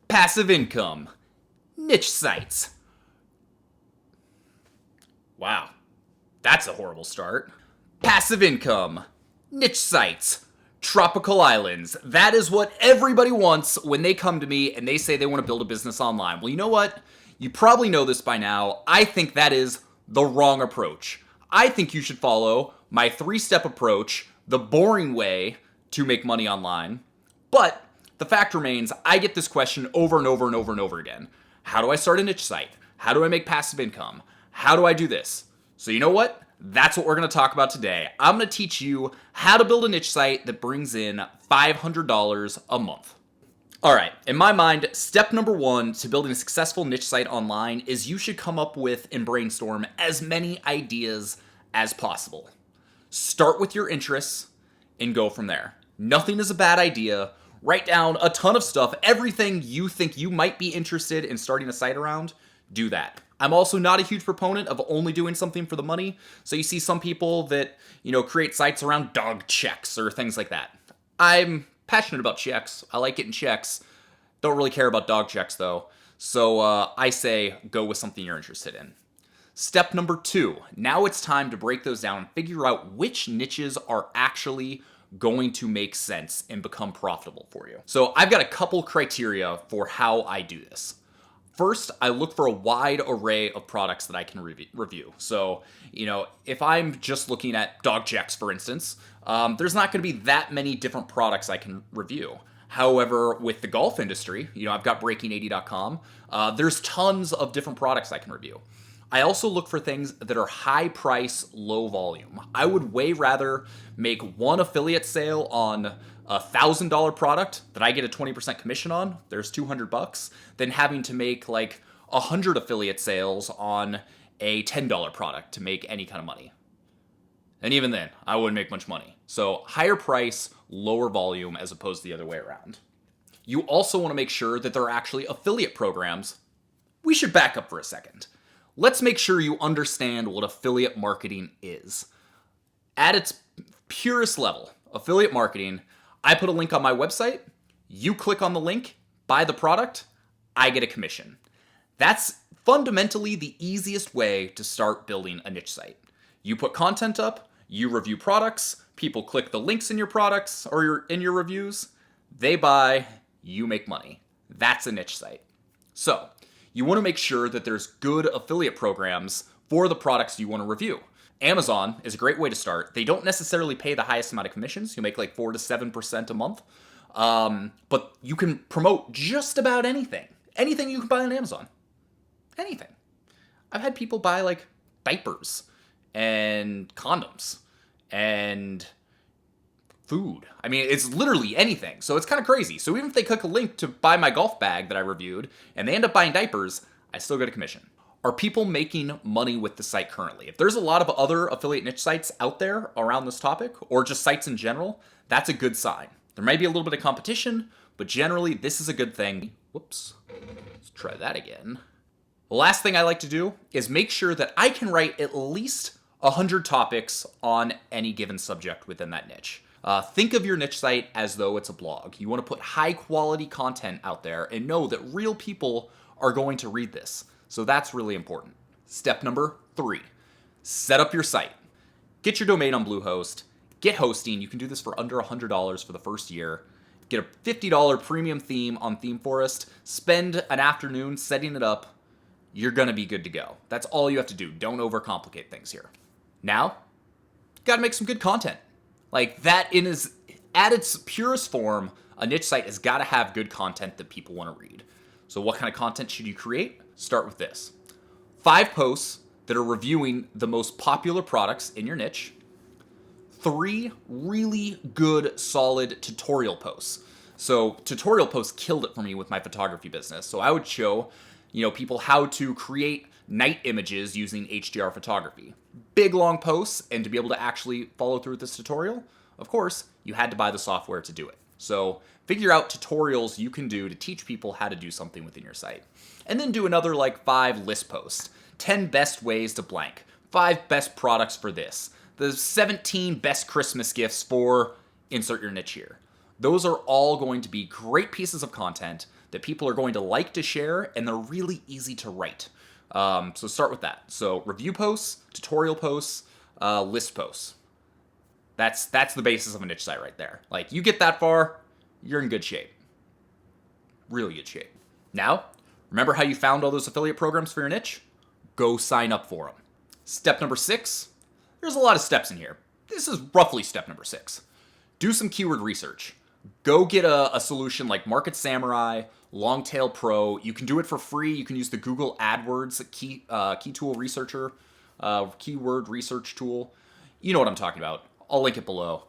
Passive income. Niche sites. Wow, that's a horrible start. Passive income. Niche sites. Tropical islands. That is what everybody wants when they come to me and they say they want to build a business online. Well, you know what? You probably know this by now. I think that is the wrong approach. I think you should follow my 3-step approach, the boring way to make money online. But the fact remains, I get this question over and over and over and over again. How do I start a niche site? How do I make passive income? How do I do this? So you know what? That's what we're going to talk about today. I'm going to teach you how to build a niche site that brings in $500 a month. All right, in my mind, step number 1 to building a successful niche site online is you should come up with and brainstorm as many ideas as possible. Start with your interests and go from there. Nothing is a bad idea. Write down a ton of stuff, everything you think you might be interested in starting a site around, do that. I'm also not a huge proponent of only doing something for the money. So you see some people that, create sites around dog checks or things like that. I'm passionate about checks. I like getting checks. Don't really care about dog checks though. So I say go with something you're interested in. Step number 2. Now it's time to break those down and figure out which niches are actually going to make sense and become profitable for you. So I've got a couple criteria for how I do this. First, I look for a wide array of products that I can review. So, if I'm just looking at dog checks, for instance, there's not going to be that many different products I can review. However, with the golf industry, I've got breaking80.com. There's tons of different products I can review. I also look for things that are high price, low volume. I would way rather make one affiliate sale on a $1,000 product that I get a 20% commission on, there's $200, than having to make like 100 affiliate sales on a $10 product to make any kind of money. And even then, I wouldn't make much money. So higher price, lower volume as opposed to the other way around. You also want to make sure that there are actually affiliate programs. We should back up for a second. Let's make sure you understand what affiliate marketing is. At its purest level, affiliate marketing, I put a link on my website, you click on the link, buy the product, I get a commission. That's fundamentally the easiest way to start building a niche site. You put content up, you review products, people click the links in your products or in your reviews, they buy, you make money. That's a niche site. So, you want to make sure that there's good affiliate programs for the products you want to review. Amazon is a great way to start. They don't necessarily pay the highest amount of commissions. You make like 4 to 7% a month. But you can promote just about anything. Anything you can buy on Amazon. Anything. I've had people buy like diapers and condoms and food. I mean, it's literally anything. So it's kind of crazy. So even if they click a link to buy my golf bag that I reviewed and they end up buying diapers, I still get a commission. Are people making money with the site currently? If there's a lot of other affiliate niche sites out there around this topic, or just sites in general, that's a good sign. There might be a little bit of competition, but generally this is a good thing. Whoops, let's try that again. The last thing I like to do is make sure that I can write at least 100 topics on any given subject within that niche. Think of your niche site as though it's a blog. You want to put high quality content out there and know that real people are going to read this. So that's really important. Step number 3, set up your site. Get your domain on Bluehost, get hosting. You can do this for under $100 for the first year. Get a $50 premium theme on ThemeForest, spend an afternoon setting it up. You're gonna be good to go. That's all you have to do. Don't overcomplicate things here. Now, gotta make some good content. Like that at its purest form, a niche site has gotta have good content that people wanna read. So what kind of content should you create? Start with this. 5 posts that are reviewing the most popular products in your niche. 3 really good, solid tutorial posts. So tutorial posts killed it for me with my photography business. So I would show, people how to create night images using HDR photography. Big long posts, and to be able to actually follow through with this tutorial, of course, you had to buy the software to do it. So figure out tutorials you can do to teach people how to do something within your site. And then do another 5 list posts. 10 best ways to blank. 5 best products for this. The 17 best Christmas gifts for insert your niche here. Those are all going to be great pieces of content that people are going to like to share, and they're really easy to write. So start with that. So review posts, tutorial posts, list posts. That's the basis of a niche site right there. Like, you get that far, you're in good shape. Really good shape. Now, remember how you found all those affiliate programs for your niche? Go sign up for them. Step number 6. There's a lot of steps in here. This is roughly step number 6. Do some keyword research. Go get a solution like Market Samurai, Longtail Pro. You can do it for free. You can use the Google AdWords key tool researcher, keyword research tool. You know what I'm talking about. I'll link it below.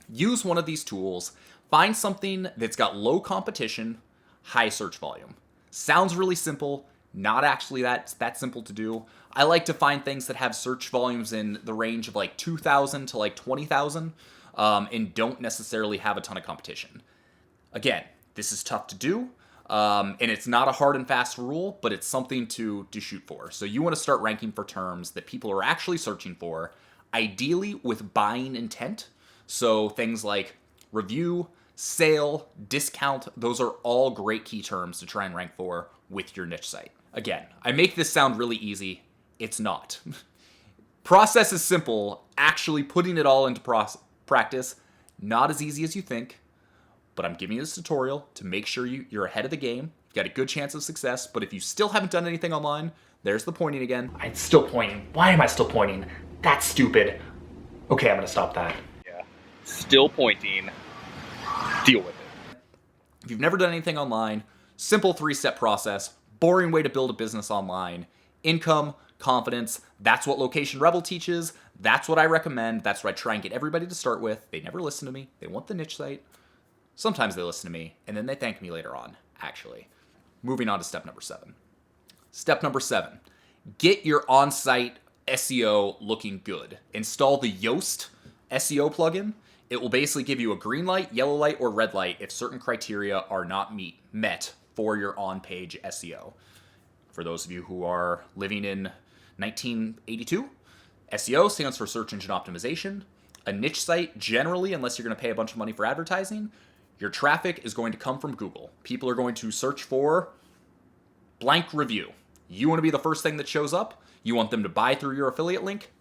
Use one of these tools. Find something that's got low competition, high search volume. Sounds really simple. Not actually that simple to do. I like to find things that have search volumes in the range of like 2,000 to like 20,000 and don't necessarily have a ton of competition. Again, this is tough to do, and it's not a hard and fast rule, but it's something to shoot for. So you want to start ranking for terms that people are actually searching for, ideally with buying intent. So things like review, sale, discount, those are all great key terms to try and rank for with your niche site. Again, I make this sound really easy. It's not. Process is simple. Actually putting it all into practice, not as easy as you think, but I'm giving you this tutorial to make sure you're ahead of the game. You've got a good chance of success, but if you still haven't done anything online, there's the pointing again. I'm still pointing. Why am I still pointing? That's stupid. Okay, I'm gonna stop that. Yeah. Still pointing. Deal with it. If you've never done anything online, simple 3-step process, boring way to build a business online. Income, confidence, that's what Location Rebel teaches. That's what I recommend. That's what I try and get everybody to start with. They never listen to me. They want the niche site. Sometimes they listen to me, and then they thank me later on, actually. Moving on to step number 7. Step number 7, get your on-site SEO looking good. Install the Yoast SEO plugin. It will basically give you a green light, yellow light, or red light if certain criteria are not met for your on-page SEO. For those of you who are living in 1982, SEO stands for search engine optimization. A niche site, generally, unless you're going to pay a bunch of money for advertising, your traffic is going to come from Google. People are going to search for blank review. You want to be the first thing that shows up. You want them to buy through your affiliate link.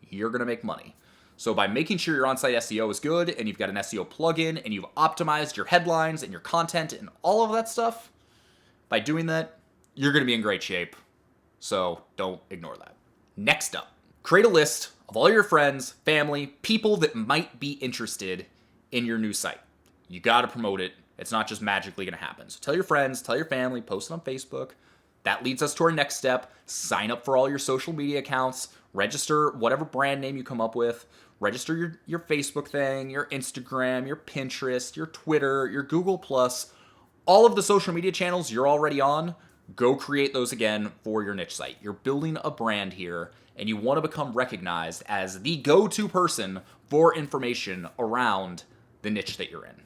You're going to make money. So by making sure your on-site SEO is good and you've got an SEO plugin and you've optimized your headlines and your content and all of that stuff, by doing that, you're going to be in great shape. So don't ignore that. Next up, create a list of all your friends, family, people that might be interested in your new site. You got to promote it. It's not just magically going to happen. So tell your friends, tell your family, post it on Facebook. That leads us to our next step. Sign up for all your social media accounts. Register whatever brand name you come up with. Register your Facebook thing, your Instagram, your Pinterest, your Twitter, your Google+. All of the social media channels you're already on, go create those again for your niche site. You're building a brand here, and you want to become recognized as the go-to person for information around the niche that you're in.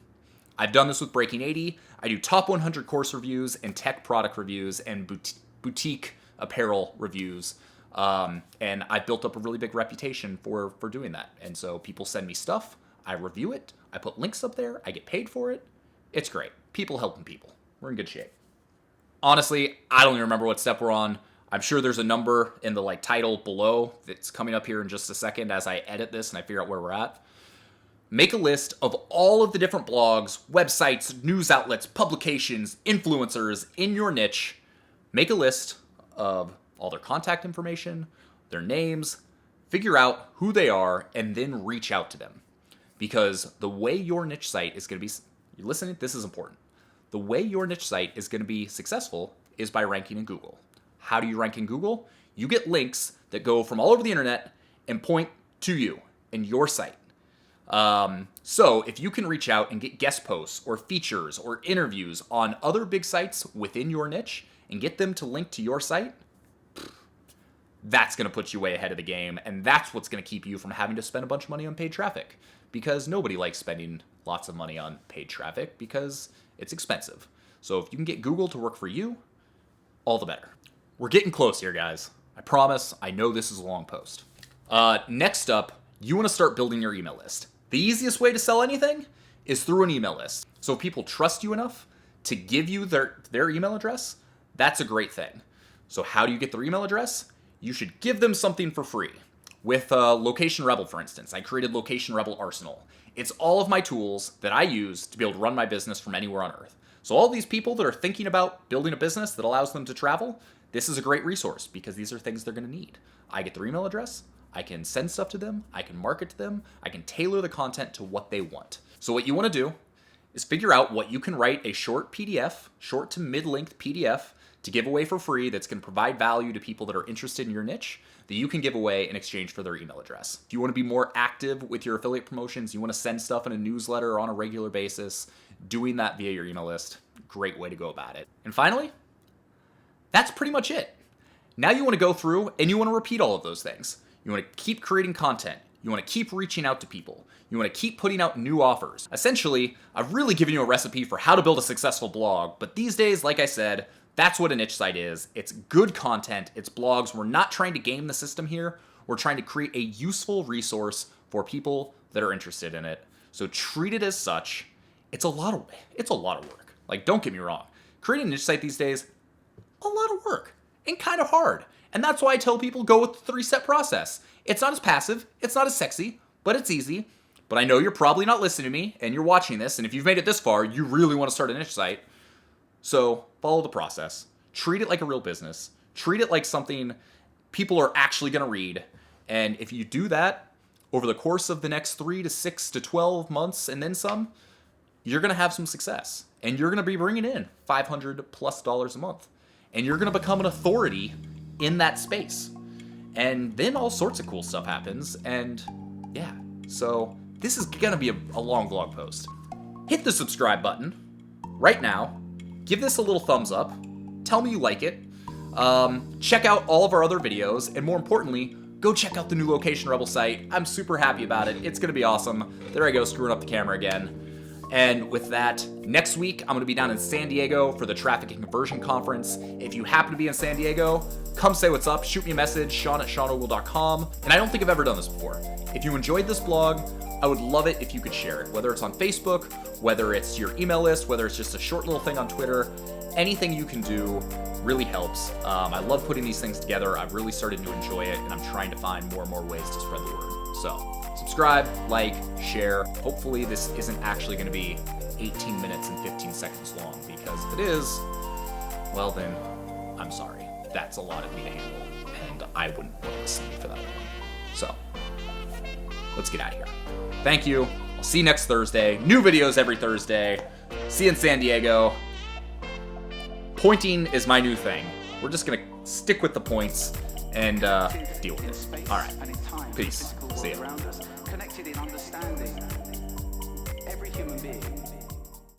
I've done this with Breaking 80. I do top 100 course reviews and tech product reviews and boutique apparel reviews. And I built up a really big reputation for doing that. And so people send me stuff. I review it. I put links up there. I get paid for it. It's great. People helping people. We're in good shape. Honestly, I don't even remember what step we're on. I'm sure there's a number in the title below that's coming up here in just a second as I edit this and I figure out where we're at. Make a list of all of the different blogs, websites, news outlets, publications, influencers in your niche. Make a list of all their contact information, their names, figure out who they are, and then reach out to them. Because the way your niche site is going to be, you listening, this is important. The way your niche site is going to be successful is by ranking in Google. How do you rank in Google? You get links that go from all over the internet and point to you and your site. So if you can reach out and get guest posts or features or interviews on other big sites within your niche and get them to link to your site, that's going to put you way ahead of the game. And that's what's going to keep you from having to spend a bunch of money on paid traffic, because nobody likes spending lots of money on paid traffic because it's expensive. So if you can get Google to work for you, all the better. We're getting close here, guys. I promise. I know this is a long post. Next up, you want to start building your email list. The easiest way to sell anything is through an email list. So if people trust you enough to give you their email address, that's a great thing. So how do you get their email address? You should give them something for free. With Location Rebel, for instance, I created Location Rebel Arsenal. It's all of my tools that I use to be able to run my business from anywhere on Earth. So all these people that are thinking about building a business that allows them to travel, this is a great resource because these are things they're going to need. I get their email address, I can send stuff to them, I can market to them, I can tailor the content to what they want. So what you want to do is figure out what you can write a short PDF, short to mid-length PDF, to give away for free that's going to provide value to people that are interested in your niche that you can give away in exchange for their email address. If you want to be more active with your affiliate promotions, you want to send stuff in a newsletter on a regular basis, doing that via your email list, great way to go about it. And finally, that's pretty much it. Now you want to go through and you want to repeat all of those things. You want to keep creating content. You want to keep reaching out to people. You want to keep putting out new offers. Essentially, I've really given you a recipe for how to build a successful blog, but these days, like I said, that's what a niche site is. It's good content, it's blogs. We're not trying to game the system here. We're trying to create a useful resource for people that are interested in it. So treat it as such. It's a lot of work. Like, don't get me wrong. Creating a niche site these days, a lot of work and kind of hard. And that's why I tell people go with the 3-step process. It's not as passive, it's not as sexy, but it's easy. But I know you're probably not listening to me and you're watching this, and if you've made it this far, you really want to start a niche site. So follow the process. Treat it like a real business. Treat it like something people are actually going to read. And if you do that over the course of the next 3 to 6 to 12 months and then some, you're going to have some success. And you're going to be bringing in $500+ a month. And you're going to become an authority in that space. And then all sorts of cool stuff happens. And yeah, so this is going to be a long blog post. Hit the subscribe button right now. Give this a little thumbs up. Tell me you like it. Check out all of our other videos. And more importantly, go check out the new Location Rebel site. I'm super happy about it. It's going to be awesome. There I go, screwing up the camera again. And with that, next week, I'm going to be down in San Diego for the Traffic and Conversion Conference. If you happen to be in San Diego, come say what's up. Shoot me a message, sean@seanogle.com. And I don't think I've ever done this before. If you enjoyed this blog, I would love it if you could share it, whether it's on Facebook, whether it's your email list, whether it's just a short little thing on Twitter. Anything you can do really helps. I love putting these things together. I've really started to enjoy it, and I'm trying to find more and more ways to spread the word. So subscribe, like, share. Hopefully this isn't actually going to be 18 minutes and 15 seconds long, because if it is, well then, I'm sorry. That's a lot of me to handle, and I wouldn't want to listen for that long. So let's get out of here. Thank you. I'll see you next Thursday. New videos every Thursday. See you in San Diego. Pointing is my new thing. We're just going to stick with the points and deal with it. All right. Peace. See ya. Connected in understanding. Every human being